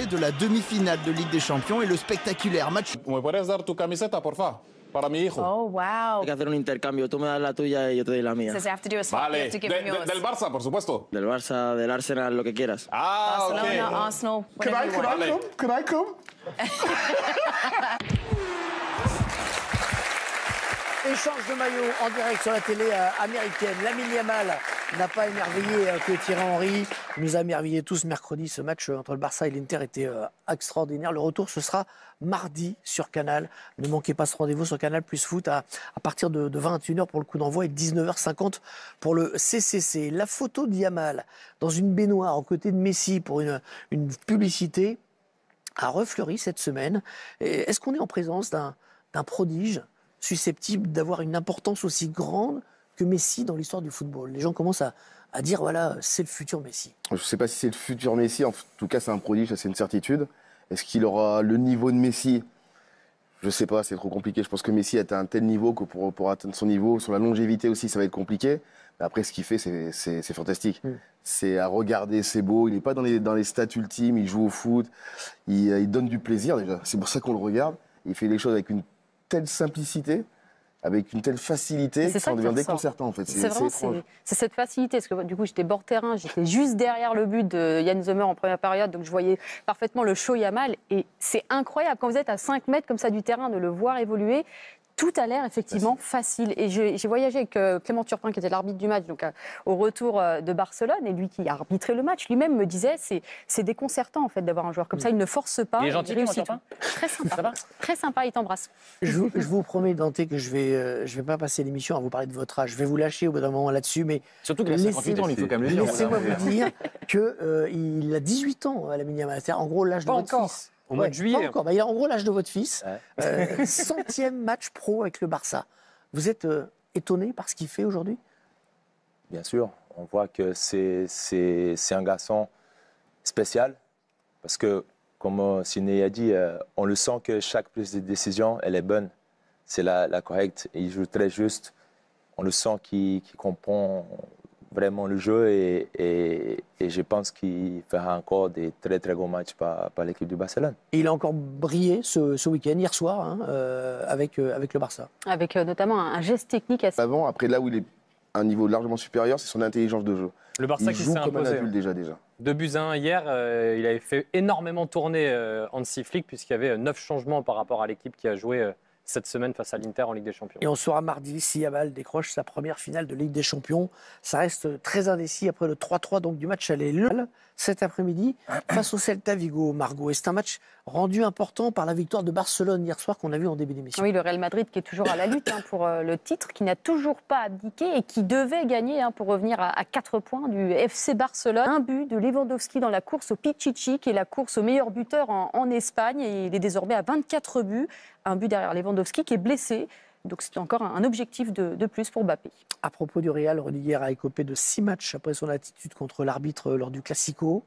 de la demi-finale de Ligue des Champions et le spectaculaire match. ¿Me puedes dar tu camiseta, porfa? Para mi hijo. Oh, wow. Hay que hacer un intercambio. Tú me das la tuya y yo te doy la mía. Says I have to do a swap. You Vale. have to give him yours. Del Barça, por supuesto. Del Barça, del Arsenal, lo que quieras. Ah, Barcelona, ok. Arsenal, Could whatever you want. Could I come? Échange de maillot en direct sur la télé américaine. Lamine Yamal n'a pas émerveillé que Thierry Henry. Il nous a émerveillés tous mercredi. Ce match entre le Barça et l'Inter était extraordinaire. Le retour, ce sera mardi sur Canal. Ne manquez pas ce rendez-vous sur Canal Plus Foot à partir de 21h pour le coup d'envoi et 19h50 pour le CCC. La photo de Yamal dans une baignoire aux côtés de Messi pour une publicité a refleuri cette semaine. Est-ce qu'on est en présence d'un prodige susceptible d'avoir une importance aussi grande que Messi dans l'histoire du football? Les gens commencent à dire, voilà, c'est le futur Messi. Je ne sais pas si c'est le futur Messi, en tout cas c'est un prodige, c'est une certitude. Est-ce qu'il aura le niveau de Messi? Je ne sais pas, c'est trop compliqué. Je pense que Messi est à un tel niveau que pour atteindre son niveau, sur la longévité aussi, ça va être compliqué. Mais après, ce qu'il fait, c'est fantastique. C'est à regarder, c'est beau. Il n'est pas dans les stats ultimes, il joue au foot, il donne du plaisir déjà. C'est pour ça qu'on le regarde. Il fait les choses avec une telle simplicité, avec une telle facilité, que ça devient déconcertant en fait. C'est vraiment c'est cette facilité, parce que du coup j'étais bord terrain, j'étais juste derrière le but de Yann Sommer en première période, donc je voyais parfaitement le show Yamal, et c'est incroyable quand vous êtes à 5 mètres comme ça du terrain, de le voir évoluer. Tout a l'air effectivement facile. Et j'ai voyagé avec Clément Turpin, qui était l'arbitre du match, donc au retour de Barcelone, et lui qui a arbitré le match, lui-même me disait c'est déconcertant en fait d'avoir un joueur comme ça. Il ne force pas. Il est gentil, Clément Turpin. Très sympa. Très sympa. Il t'embrasse. Je vous promets, Dante, que je vais pas passer l'émission à vous parler de votre âge. Je vais vous lâcher au bout d'un moment là-dessus, mais surtout qu'il a 58 ans, il faut quand même le dire. Laissez-moi vous dire qu'il a 18 ans, Lamine Yamal. C'est en gros l'âge de votre fils. Au mois de juillet. Pas encore. Il a en gros l'âge de votre fils. 100e match pro avec le Barça. Vous êtes étonné par ce qu'il fait aujourd'hui? Bien sûr. On voit que c'est un garçon spécial. Parce que, comme Sidney a dit, on le sent que chaque prise de décision, elle est bonne. C'est la correcte. Et il joue très juste. On le sent qu'il comprend vraiment le jeu et je pense qu'il fera encore des très très gros matchs par l'équipe du Barcelone. Et il a encore brillé ce week-end, hier soir, avec le Barça. Avec notamment un geste technique assez... Après là où il est à un niveau largement supérieur, c'est son intelligence de jeu. Le Barça il qui joue s'est comme imposé. un adulte déjà. 2-1 hier, il avait fait énormément tourner Hansi Flick puisqu'il y avait 9 changements par rapport à l'équipe qui a joué cette semaine face à l'Inter en Ligue des Champions. Et on saura mardi si Yamal décroche sa première finale de Ligue des Champions. Ça reste très indécis après le 3-3 donc, du match aller cet après-midi face au Celta Vigo, Margot. Et c'est un match rendu important par la victoire de Barcelone hier soir qu'on a vu en début d'émission. Oui, le Real Madrid qui est toujours à la lutte pour le titre, qui n'a toujours pas abdiqué et qui devait gagner pour revenir à 4 points du FC Barcelone. Un but de Lewandowski dans la course au Pichichi, qui est la course au meilleur buteur en Espagne. Et il est désormais à 24 buts. Un but derrière Lewandowski qui est blessé. Donc c'est encore un objectif de plus pour Mbappé. À propos du Real, Rudiger a écopé de 6 matchs après son attitude contre l'arbitre lors du Classico.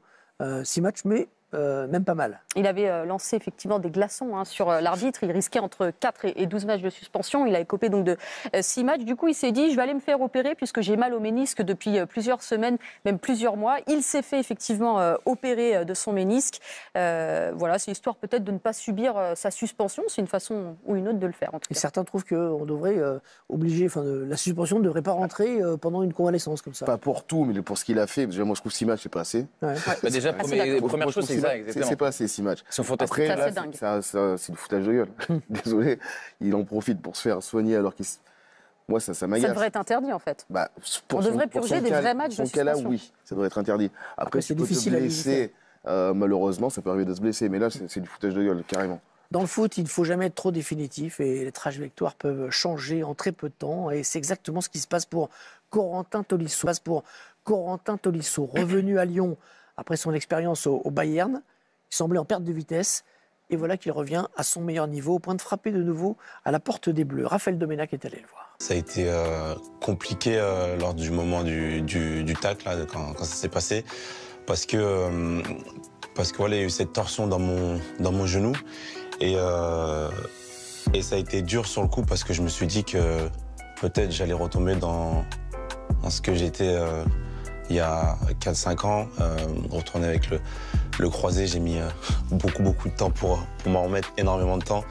6 matchs, mais même pas mal. Il avait lancé effectivement des glaçons sur l'arbitre. Il risquait entre 4 et 12 matchs de suspension. Il a écopé donc de 6 matchs. Du coup, il s'est dit, je vais aller me faire opérer puisque j'ai mal au ménisque depuis plusieurs semaines, même plusieurs mois. Il s'est fait effectivement opérer de son ménisque. Voilà, c'est histoire peut-être de ne pas subir sa suspension. C'est une façon ou une autre de le faire, en tout cas. Et certains trouvent qu'on devrait obliger, la suspension ne devrait pas rentrer pendant une convalescence comme ça. Pas pour tout, mais pour ce qu'il a fait. Déjà, moi, je trouve 6 matchs, c'est pas assez. Ouais. Déjà, première chose, c'est ça, exactement. C'est pas assez 6 matchs. Ils sont fantastiques. Après, là, c'est du foutage de gueule. Désolé, il en profite pour se faire soigner alors qu'il... Moi, ça m'agace. Ça devrait être interdit, en fait. On devrait purger des vrais matchs de suspension. Dans ce cas-là, oui, ça devrait être interdit. Après c'est difficile à blesser. Malheureusement, ça peut arriver de se blesser. Mais là, c'est du foutage de gueule, carrément. Dans le foot, il ne faut jamais être trop définitif et les trajectoires peuvent changer en très peu de temps. Et c'est exactement ce qui se passe pour Corentin Tolisso. Revenu à Lyon après son expérience au Bayern, il semblait en perte de vitesse. Et voilà qu'il revient à son meilleur niveau, au point de frapper de nouveau à la porte des Bleus. Raphaël Domenech est allé le voir. Ça a été compliqué lors du moment du tacle, là, quand ça s'est passé. Parce que voilà, il y a eu cette torsion dans mon genou. Et ça a été dur sur le coup parce que je me suis dit que peut-être j'allais retomber dans ce que j'étais il y a 4-5 ans, retourner avec Le croisé, j'ai mis beaucoup de temps pour m'en remettre, énormément de temps.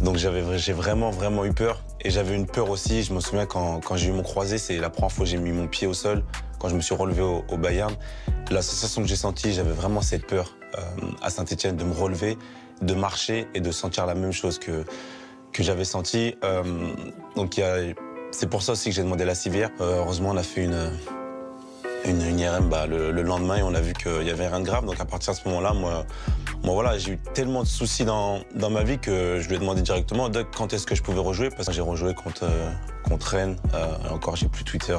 Donc j'ai vraiment eu peur. Et j'avais une peur aussi, je me souviens quand j'ai eu mon croisé, c'est la première fois que j'ai mis mon pied au sol, quand je me suis relevé au Bayern. La sensation que j'ai sentie, j'avais vraiment cette peur à Saint-Etienne de me relever, de marcher et de sentir la même chose que j'avais senti. Donc c'est pour ça aussi que j'ai demandé la civière. Heureusement, on a fait une IRM le lendemain et on a vu qu'il y avait rien de grave. Donc à partir de ce moment-là, moi voilà, j'ai eu tellement de soucis dans ma vie que je lui ai demandé directement quand est-ce que je pouvais rejouer. Parce que j'ai rejoué contre Rennes. Encore, j'ai plus Twitter.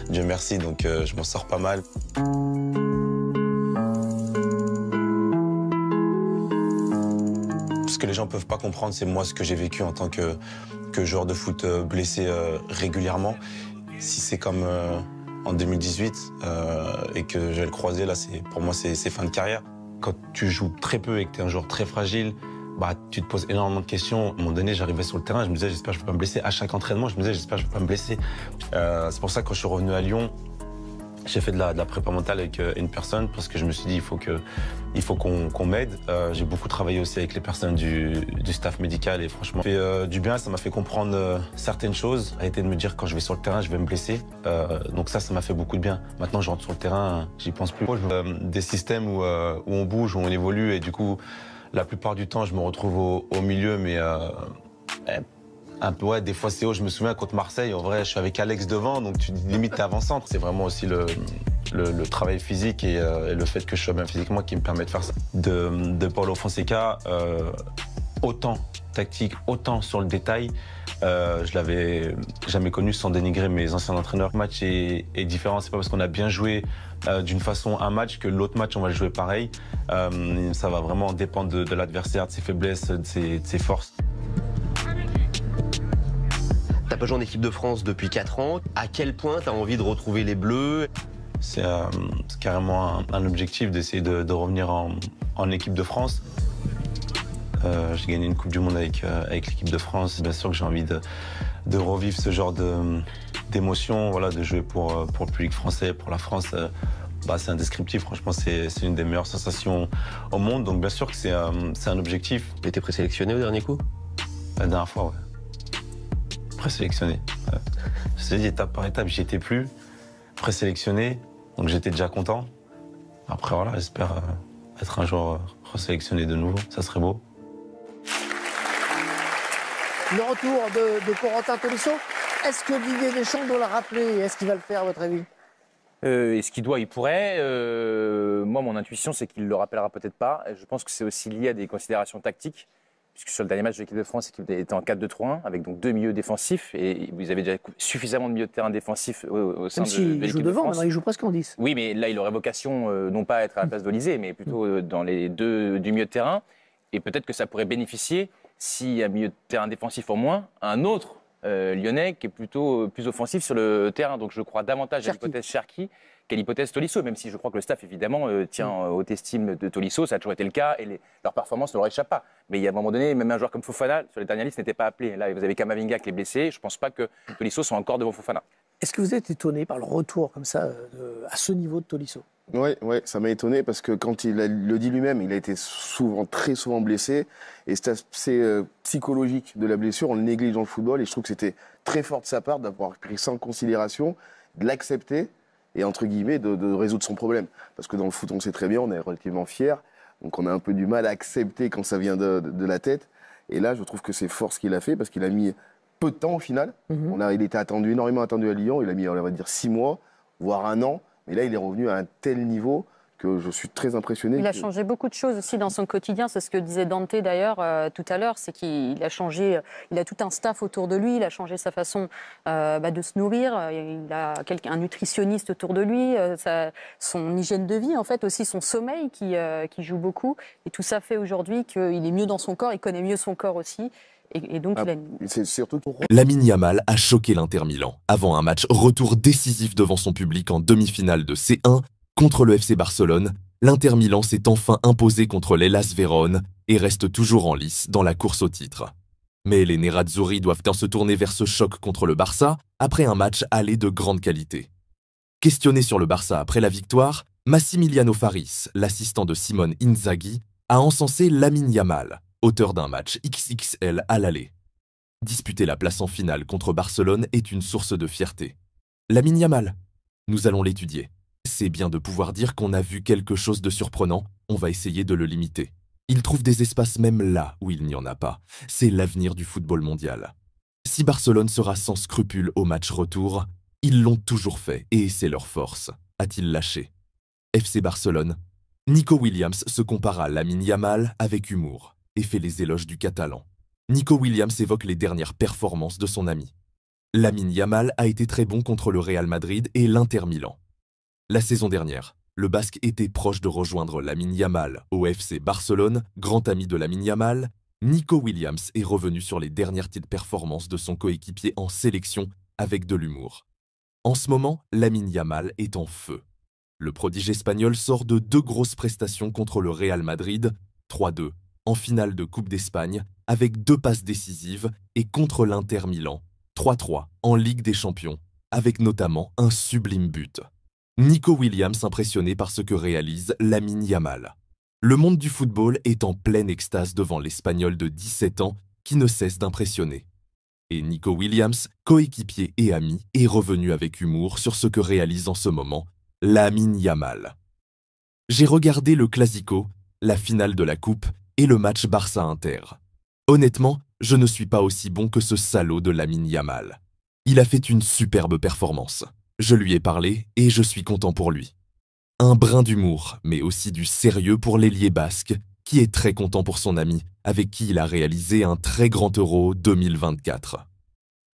Dieu merci, donc je m'en sors pas mal. Ce que les gens peuvent pas comprendre, c'est moi ce que j'ai vécu en tant que joueur de foot blessé régulièrement. Si c'est comme en 2018 et que j'ai le croisé, là, pour moi, c'est fin de carrière. Quand tu joues très peu et que tu es un joueur très fragile, tu te poses énormément de questions. À un moment donné, j'arrivais sur le terrain, je me disais, j'espère que je ne vais pas me blesser. À chaque entraînement, je me disais, j'espère que je ne vais pas me blesser. C'est pour ça que quand je suis revenu à Lyon, j'ai fait de la prépa mentale avec une personne parce que je me suis dit, il faut qu'on m'aide. J'ai beaucoup travaillé aussi avec les personnes du staff médical et franchement, ça m'a fait du bien, ça m'a fait comprendre certaines choses. Arrêter de me dire quand je vais sur le terrain, je vais me blesser. Donc ça m'a fait beaucoup de bien. Maintenant, je rentre sur le terrain, j'y pense plus. Des systèmes où on bouge, où on évolue et du coup, la plupart du temps, je me retrouve au milieu, mais un peu, ouais, des fois c'est haut. Je me souviens contre Marseille, en vrai, je suis avec Alex devant, donc tu limite t'es avant-centre. C'est vraiment aussi le travail physique et le fait que je sois bien physiquement qui me permet de faire ça. De Paulo Fonseca, autant tactique, autant sur le détail, je l'avais jamais connu sans dénigrer mes anciens entraîneurs. Le match est différent, c'est pas parce qu'on a bien joué d'une façon un match que l'autre match on va le jouer pareil. Ça va vraiment dépendre de l'adversaire, de ses faiblesses, de ses forces. T'as pas joué en équipe de France depuis 4 ans. À quel point t'as envie de retrouver les Bleus? C'est carrément un objectif d'essayer de revenir en équipe de France. J'ai gagné une Coupe du Monde avec l'équipe de France. Bien sûr que j'ai envie de revivre ce genre d'émotion, voilà, de jouer pour le public français, pour la France. C'est indescriptible, franchement, c'est une des meilleures sensations au monde. Donc bien sûr que c'est un objectif. Tu étais présélectionné au dernier coup? La dernière fois, ouais. Présélectionné. Je t'ai dit, étape par étape, j'y étais plus. Présélectionné, donc j'étais déjà content. Après, voilà, j'espère être un jour resélectionné de nouveau. Ça serait beau. Le retour de Corentin Tolisso, est-ce que Didier Deschamps doit le rappeler? Est-ce qu'il va le faire, à votre avis? Est-ce qu'il doit? Il pourrait. Moi, mon intuition, c'est qu'il ne le rappellera peut-être pas. Je pense que c'est aussi lié à des considérations tactiques. Puisque sur le dernier match de l'équipe de France, l'équipe était en 4-2-3-1, avec donc 2 milieux défensifs, et vous avez déjà suffisamment de milieux de terrain défensifs au sein de l'équipe de France. Même s'il joue devant, maintenant il joue presque en 10. Oui, mais là, il aurait vocation, non pas à être à la place d'Olysée, mais plutôt dans les deux du milieu de terrain, et peut-être que ça pourrait bénéficier, s'il y a un milieu de terrain défensif en moins, à un autre Lyonnais qui est plutôt plus offensif sur le terrain. Donc je crois davantage à l'hypothèse Cherki qu'à l'hypothèse Tolisso, même si je crois que le staff, évidemment, tient haute estime de Tolisso. Ça a toujours été le cas et leur performance ne leur échappe pas. Mais il y a un moment donné, même un joueur comme Fofana, sur les dernières listes, n'était pas appelé. Là, vous avez Kamavinga qui est blessé. Je ne pense pas que Tolisso soit encore devant Fofana. Est-ce que vous êtes étonné par le retour comme ça, à ce niveau de Tolisso? Oui, ça m'a étonné parce que quand il le dit lui-même, il a été très souvent blessé. Et cet aspect psychologique de la blessure, on le néglige dans le football. Et je trouve que c'était très fort de sa part d'avoir pris ça en considération, de l'accepter et entre guillemets de résoudre son problème. Parce que dans le foot, on le sait très bien, on est relativement fiers. Donc on a un peu du mal à accepter quand ça vient de la tête. Et là, je trouve que c'est fort ce qu'il a fait parce qu'il a mis peu de temps au final. Il était énormément attendu à Lyon. Il a mis, on va dire, 6 mois, voire 1 an. Mais là, il est revenu à un tel niveau que je suis très impressionné. Il a changé beaucoup de choses aussi dans son quotidien. C'est ce que disait Dante d'ailleurs tout à l'heure. C'est qu'il a changé, il a tout un staff autour de lui. Il a changé sa façon de se nourrir. Il a un nutritionniste autour de lui. Son hygiène de vie, en fait, aussi son sommeil qui joue beaucoup. Et tout ça fait aujourd'hui qu'il est mieux dans son corps. Il connaît mieux son corps aussi. Et donc, c'est surtout Lamine Yamal a choqué l'Inter Milan avant un match retour décisif devant son public en demi-finale de C1 contre le FC Barcelone. L'Inter Milan s'est enfin imposé contre l'Hellas Vérone et reste toujours en lice dans la course au titre. Mais les Nerazzurri doivent se tourner vers ce choc contre le Barça après un match aller de grande qualité. Questionné sur le Barça après la victoire, Massimiliano Faris, l'assistant de Simone Inzaghi, a encensé Lamine Yamal, auteur d'un match XXL à l'aller. Disputer la place en finale contre Barcelone est une source de fierté. Lamine Yamal, nous allons l'étudier. C'est bien de pouvoir dire qu'on a vu quelque chose de surprenant, on va essayer de le limiter. Il trouve des espaces même là où il n'y en a pas. C'est l'avenir du football mondial. Si Barcelone sera sans scrupule au match retour, ils l'ont toujours fait et c'est leur force, a-t-il lâché. FC Barcelone, Nico Williams se compare à Lamine Yamal avec humour et fait les éloges du Catalan. Nico Williams évoque les dernières performances de son ami. Lamine Yamal a été très bon contre le Real Madrid et l'Inter Milan. La saison dernière, le Basque était proche de rejoindre Lamine Yamal au FC Barcelone, grand ami de Lamine Yamal. Nico Williams est revenu sur les dernières petites performances de son coéquipier en sélection avec de l'humour. En ce moment, Lamine Yamal est en feu. Le prodige espagnol sort de 2 grosses prestations contre le Real Madrid, 3-2, en finale de Coupe d'Espagne, avec 2 passes décisives, et contre l'Inter Milan, 3-3, en Ligue des Champions, avec notamment un sublime but. Nico Williams impressionné par ce que réalise Lamine Yamal. Le monde du football est en pleine extase devant l'Espagnol de 17 ans qui ne cesse d'impressionner. Et Nico Williams, coéquipier et ami, est revenu avec humour sur ce que réalise en ce moment Lamine Yamal. J'ai regardé le Classico, la finale de la Coupe et le match Barça-Inter. Honnêtement, je ne suis pas aussi bon que ce salaud de Lamine Yamal. Il a fait une superbe performance. Je lui ai parlé et je suis content pour lui. Un brin d'humour, mais aussi du sérieux pour l'ailier basque, qui est très content pour son ami, avec qui il a réalisé un très grand Euro 2024.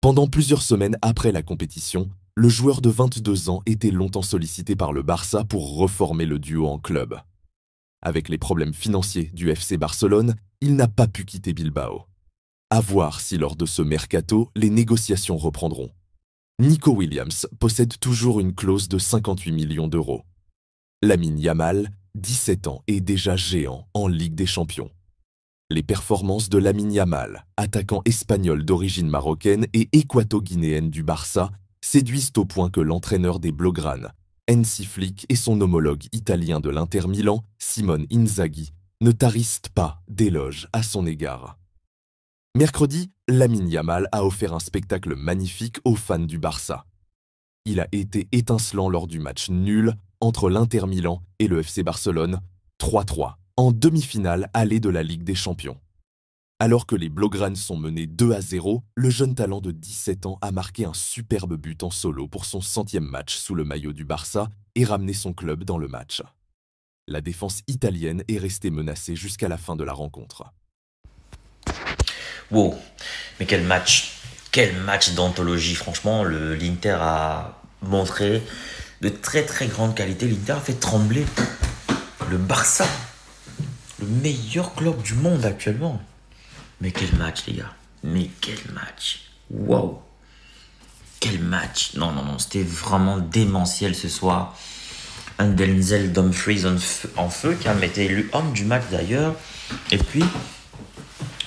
Pendant plusieurs semaines après la compétition, le joueur de 22 ans était longtemps sollicité par le Barça pour reformer le duo en club. Avec les problèmes financiers du FC Barcelone, il n'a pas pu quitter Bilbao. À voir si lors de ce mercato, les négociations reprendront. Nico Williams possède toujours une clause de 58 millions d'euros. Lamine Yamal, 17 ans, est déjà géant en Ligue des Champions. Les performances de Lamine Yamal, attaquant espagnol d'origine marocaine et équato-guinéenne du Barça, séduisent au point que l'entraîneur des Blaugrana, Hansi Flick, et son homologue italien de l'Inter Milan, Simone Inzaghi, ne tarissent pas d'éloges à son égard. Mercredi, Lamine Yamal a offert un spectacle magnifique aux fans du Barça. Il a été étincelant lors du match nul entre l'Inter Milan et le FC Barcelone, 3-3, en demi-finale allée de la Ligue des Champions. Alors que les Blaugrana sont menés 2-0, le jeune talent de 17 ans a marqué un superbe but en solo pour son 100e match sous le maillot du Barça et ramené son club dans le match. La défense italienne est restée menacée jusqu'à la fin de la rencontre. Wow, mais quel match d'anthologie. Franchement, l'Inter a montré de très très grande qualité. L'Inter a fait trembler le Barça, le meilleur club du monde actuellement. Mais quel match, les gars. Mais quel match. Wow. Quel match. Non, c'était vraiment démentiel ce soir. Un Denzel Dumfries en feu, qui a été élu homme du match d'ailleurs. Et puis,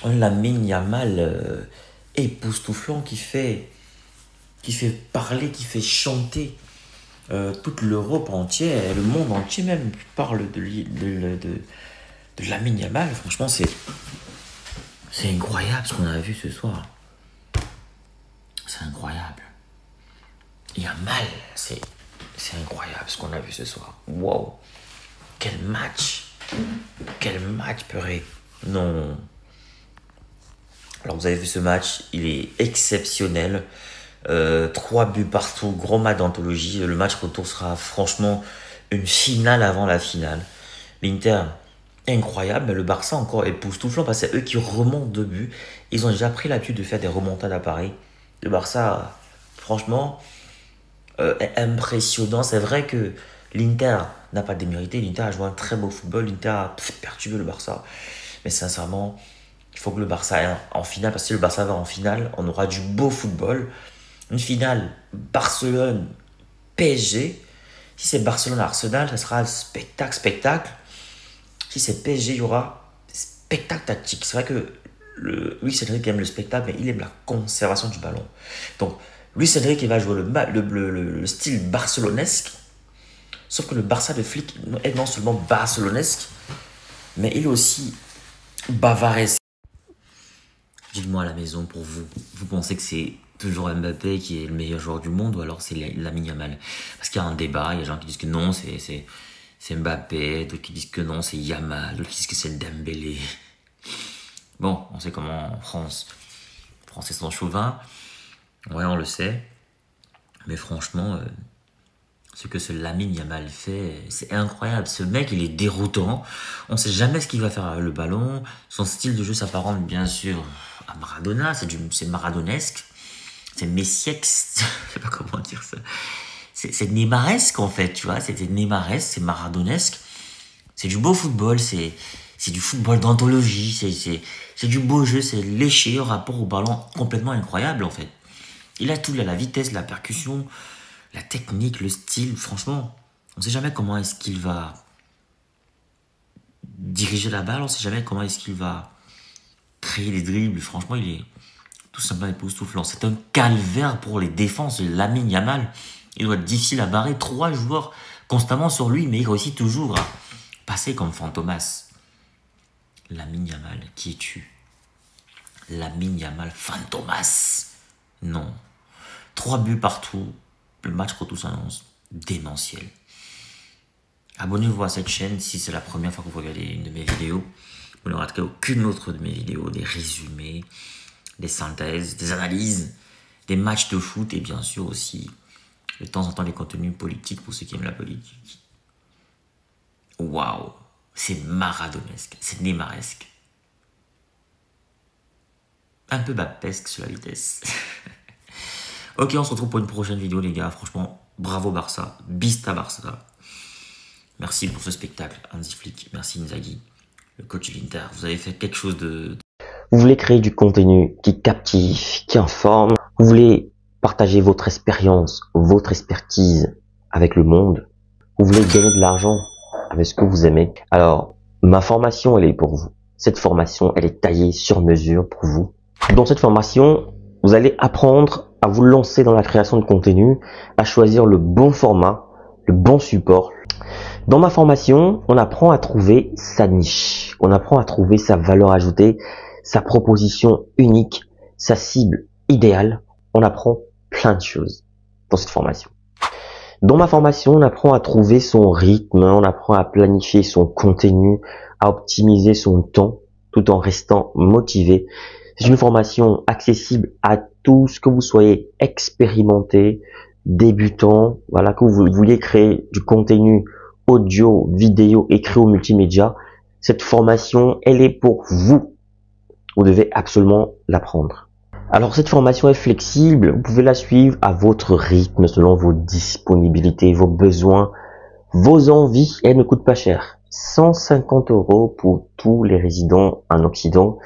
un Lamine Yamal époustouflant qui fait parler, qui fait chanter toute l'Europe entière, et le monde entier même, qui parle de Lamine Yamal. Franchement, c'est incroyable ce qu'on a vu ce soir. C'est incroyable. Yamal, c'est incroyable ce qu'on a vu ce soir. Wow. Quel match. Quel match, purée. Non. Alors vous avez vu ce match, il est exceptionnel. 3 buts partout, gros match d'anthologie. Le match retour sera franchement une finale avant la finale. L'Inter, incroyable, mais le Barça encore époustouflant parce que c'est eux qui remontent 2 buts. Ils ont déjà pris l'habitude de faire des remontades à Paris. Le Barça, franchement, est impressionnant. C'est vrai que l'Inter n'a pas démérité. L'Inter a joué un très beau football. L'Inter a perturbé le Barça. Mais sincèrement, il faut que le Barça aille en finale, parce que si le Barça va en finale, on aura du beau football. Une finale Barcelone-PSG. Si c'est Barcelone-Arsenal, ça sera spectacle. Si c'est PSG, il y aura spectacle tactique. C'est vrai que Luis Enrique aime le spectacle, mais il aime la conservation du ballon. Donc, Luis Enrique va jouer le style barcelonesque. Sauf que le Barça de Flick est non seulement barcelonesque, mais il est aussi bavaresque. Dites-moi à la maison, pour vous, vous pensez que c'est toujours Mbappé qui est le meilleur joueur du monde ou alors c'est Lamine Yamal? Parce qu'il y a un débat, il y a des gens qui disent que non, c'est Mbappé, d'autres qui disent que non, c'est Yamal, d'autres qui disent que c'est Dembélé. Bon, on sait comment en France, les Français sont chauvins, ouais, on le sait, mais franchement, ce que ce Lamine Yamal fait, c'est incroyable. Ce mec, il est déroutant, on ne sait jamais ce qu'il va faire avec le ballon, son style de jeu s'apparente bien sûr à Maradona, c'est maradonesque, c'est messiesque, je sais pas comment dire ça, c'est neymaresque en fait, tu vois, c'est neymaresque, c'est maradonesque, c'est du beau football, c'est du football d'anthologie, c'est du beau jeu, c'est léché au rapport au ballon, complètement incroyable en fait. Il a tout, la vitesse, la percussion, la technique, le style, franchement, on ne sait jamais comment est-ce qu'il va diriger la balle, on ne sait jamais comment est-ce qu'il va créer des dribbles, franchement, il est tout simplement époustouflant. C'est un calvaire pour les défenses, Lamine Yamal. Il doit être difficile à barrer, 3 joueurs constamment sur lui, mais il réussit toujours à passer comme Fantomas. Lamine Yamal, qui es-tu? Lamine Yamal, Fantomas. Non. 3 buts partout, le match retour s'annonce démentiel. Abonnez-vous à cette chaîne si c'est la première fois que vous regardez une de mes vidéos. Vous ne raterez aucune autre de mes vidéos, des résumés, des synthèses, des analyses, des matchs de foot et bien sûr aussi de temps en temps les contenus politiques pour ceux qui aiment la politique. Waouh, c'est maradonesque, c'est neymaresque. Un peu bapesque sur la vitesse. Ok, on se retrouve pour une prochaine vidéo les gars. Franchement, bravo Barça, Bista Barça. Merci pour ce spectacle, Hansi Flick. Merci Inzaghi, le coach de l'Inter. Vous avez fait quelque chose de... Vous voulez créer du contenu qui captive, qui informe. Vous voulez partager votre expérience, votre expertise avec le monde. Vous voulez gagner de l'argent avec ce que vous aimez. Alors, ma formation, elle est pour vous. Cette formation, elle est taillée sur mesure pour vous. Dans cette formation, vous allez apprendre à vous lancer dans la création de contenu, à choisir le bon format, le bon support. Dans ma formation, on apprend à trouver sa niche, on apprend à trouver sa valeur ajoutée, sa proposition unique, sa cible idéale. On apprend plein de choses dans cette formation. Dans ma formation, on apprend à trouver son rythme, on apprend à planifier son contenu, à optimiser son temps tout en restant motivé. C'est une formation accessible à tous, que vous soyez expérimenté, débutant, voilà, que vous vouliez créer du contenu audio, vidéo, écrit ou multimédia. Cette formation, elle est pour vous. Vous devez absolument l'apprendre. Alors cette formation est flexible, vous pouvez la suivre à votre rythme, selon vos disponibilités, vos besoins, vos envies. Elle ne coûte pas cher. 150 € pour tous les résidents en Occident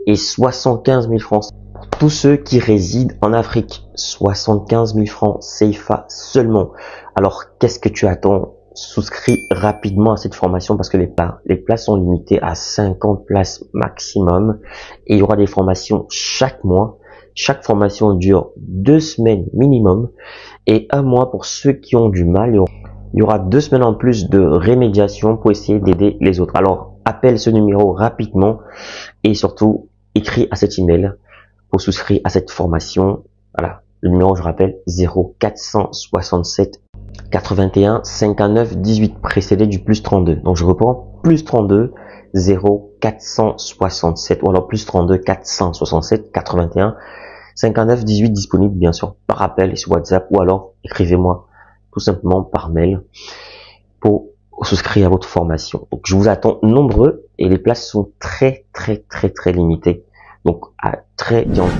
et 75 000 francs pour tous ceux qui résident en Afrique. 75 000 francs CFA seulement. Alors qu'est-ce que tu attends? Souscris rapidement à cette formation parce que les places sont limitées à 50 places maximum et il y aura des formations chaque mois. Chaque formation dure 2 semaines minimum et 1 mois pour ceux qui ont du mal. Il y aura 2 semaines en plus de rémédiation pour essayer d'aider les autres. Alors, appelle ce numéro rapidement et surtout, écris à cet email pour souscrire à cette formation. Voilà, le numéro, je rappelle, 0467 81 59 18, précédé du plus 32. Donc, je reprends, plus 32 0467 ou alors plus 32 467 81 59 18, disponible bien sûr par appel et sur WhatsApp ou alors écrivez-moi tout simplement par mail pour souscrire à votre formation. Donc je vous attends nombreux et les places sont très limitées. Donc à très bientôt.